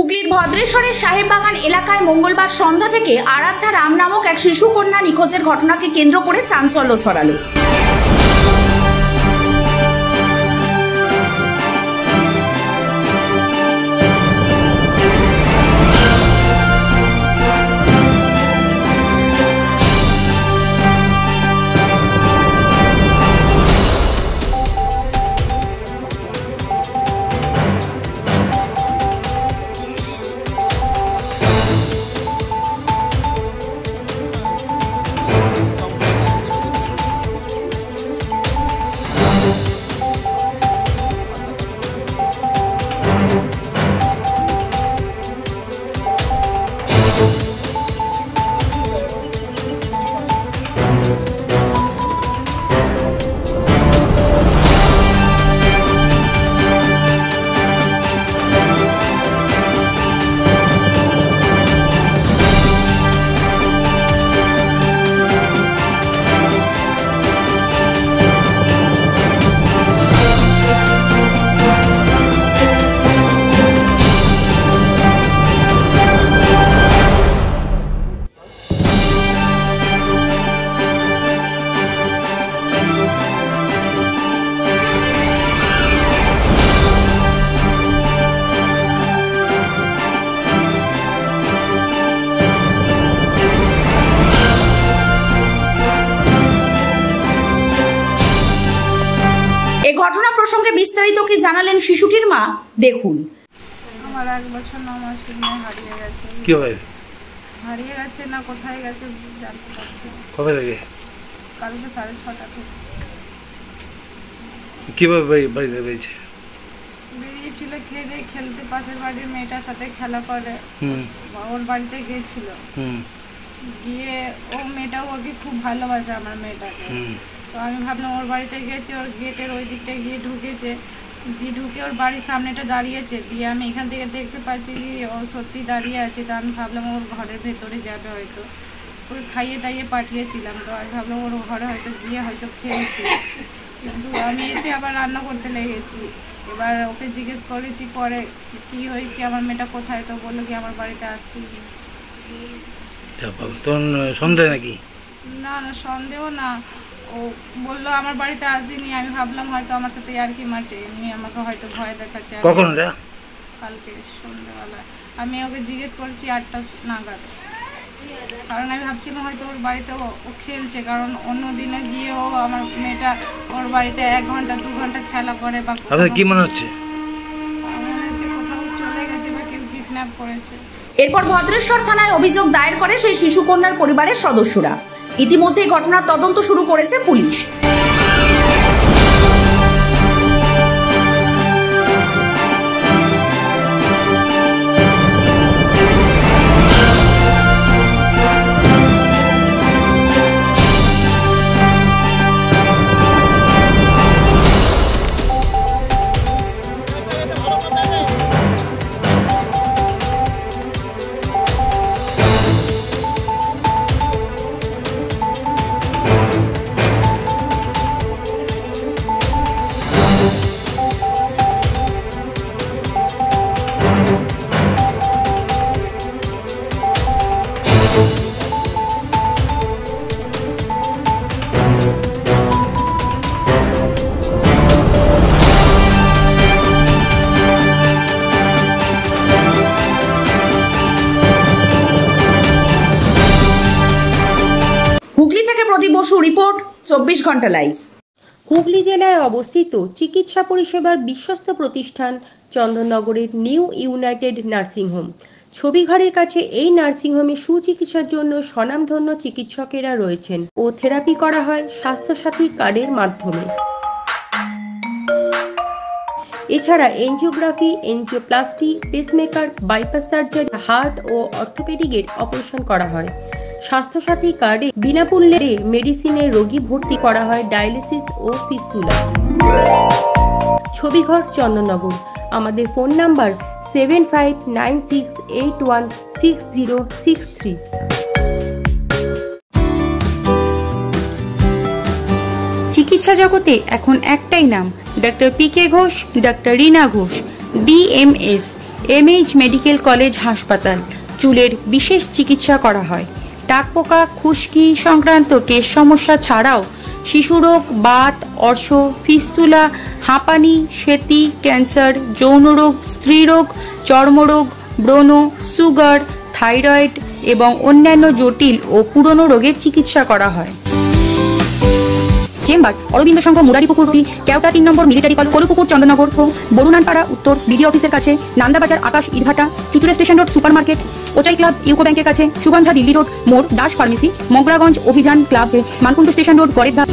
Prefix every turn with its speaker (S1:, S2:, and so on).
S1: হুগলির ভদ্রেশ্বরের সাহেববাগান এলাকায় মঙ্গলবার সন্ধ্যা থেকে আরাধ্যা রাম নামক এক শিশুকন্যা নিখোঁজের ঘটনাকে কেন্দ্র করে চাঞ্চল্য ছড়ালো। এই ঘটনা প্রসঙ্গে বিস্তারিত কি জানালেন শিশুটির মা, দেখুন।
S2: আমার 1 বছর 9 মাসের মেয়ে হারিয়ে গেছে।
S3: কি হয়?
S2: হারিয়ে গেছে না কোথায় গেছে জানতে পারছি না।
S3: কবে থেকে?
S2: কালকে 6:30 থেকে।
S3: কিভাবে বাইরে বেরিয়েছে?
S2: বেরিয়েছিল খেয়ে খেলতে, পাশের বাড়ির মেয়েটার সাথে খেলা করে ওর বাড়িতে গিয়েছিল। গিয়ে ও মেয়েটাও ওকে খুব ভালোবাসে, আমার মেয়েটাকে। তো আমি ভাবলাম ওর বাড়িতে গেছে, ওর গেটের ওই দিকটা গিয়ে ঢুকেছে, দিয়ে ঢুকে ওর বাড়ির সামনেটা দাঁড়িয়েছে। দিয়ে আমি এখান থেকে দেখতে পাচ্ছি যে ও সত্যি দাঁড়িয়ে আছে। তো আমি ভাবলাম ওর ঘরের ভেতরে যাবে হয়তো, ওকে খাইয়ে দাইয়ে পাঠিয়েছিলাম। তো আমি ভাবলাম ওর ঘরে হয়তো গিয়ে হয়তো খেয়েছি, কিন্তু আমি এসে আবার রান্না করতে লেগেছি। এবার ওকে জিজ্ঞেস করেছি পরে কি হয়েছে, আমার মেয়েটা কোথায়, তো বললো কি আমার বাড়িতে আসেনি।
S3: তোর সন্দেহ নাকি?
S2: না না, সন্দেহ না, ও বললো আমার বাড়িতে আসেনি। আমি ভাবলাম হয়তো আমার সাথে আর কি মারছে, এমনি আমাকে হয়তো ভয় দেখাচ্ছে।
S3: কখন এটা?
S2: কালকে সন্ধ্যেবেলা। আমি ওকে জিজ্ঞেস করছি 8টা নাগাদ, কারণ আমি ভাবছিলাম হয়তো ওর বাড়িতে ও খেলছে, কারণ অন্য দিনে গিয়েও আমার মেয়েটা ওর বাড়িতে 1 ঘন্টা 2 ঘন্টা খেলা করে। বা
S3: কি মনে হচ্ছে?
S2: মনে হচ্ছে কোথাও চলে গেছে বা কেউ কিডন্যাপ করেছে।
S1: এরপর ভদ্রেশ্বর থানায় অভিযোগ দায়ের করে সেই শিশুকন্যার পরিবারের সদস্যরা। ইতিমধ্যে ঘটনার তদন্ত শুরু করেছে পুলিশ। হুগলি থেকে প্রদীপ বসু রিপোর্ট, 24 ঘন্টা লাইভ।
S4: হুগলি জেলায় অবস্থিত চিকিৎসা পরিষেবার বিশ্বস্ত প্রতিষ্ঠান চন্দননগরের নিউ ইউনাইটেড নার্সিং হোম। ছবিঘরের কাছে এই নার্সিংহোমে সুচিকিৎসার জন্য স্বনামধন্য চিকিৎসকেরা রয়েছেন ও থেরাপি করা হয় স্বাস্থ্যসাথী কার্ডের মাধ্যমে। এছাড়া angiography, angioplasty, pacemaker, bypass surgery, heart ও অর্থোপেডিকের অপারেশন করা হয়। স্বাস্থ্যসাথী কার্ডে বিনামূল্যে মেডিসিনের রোগী ভর্তি করা হয় ডায়ালিসিস ও ফিস্টুলা। ছবিঘর চন্দননগর। আমাদের ফোন নাম্বার 7596816063। চিকিৎসা জগতে এখন একটাই নাম, doctor PK Ghosh, doctor Rina Ghosh, BMS। MH medical college হাসপাতাল। চুলের বিশেষ চিকিৎসা করা হয়। টাকপোকা, খুশকি সংক্রান্ত কেশ সমস্যা ছাড়াও শিশুরোগ, বাত, অর্শ, ফিস্তুলা, হাঁপানি, শ্বেতি, ক্যান্সার, যৌনরোগ, স্ত্রীরোগ, চর্মরোগ, ব্রণ, সুগার, থাইরয়েড এবং অন্যান্য জটিল ও পুরনো রোগের চিকিৎসা করা হয়। Chamber Aurobindo Sangha, Muraripukur, Keota 3 number military college, Kalupukur, Chandannagar, Barunanpara উত্তর, বিডিও অফিসের কাছে, নান্দাবাজার, আকাশ, ইটভাটা, Chuchura station road, super market, ওচাই ক্লাব, ইউকো ব্যাংকের কাছে, সুগন্ধা দিল্লি রোড মোড়, দাস ফার্মেসি, মগরাগঞ্জ অভিযান ক্লাব, মানকুণ্ড স্টেশন রোড, গড়ের ধাপ।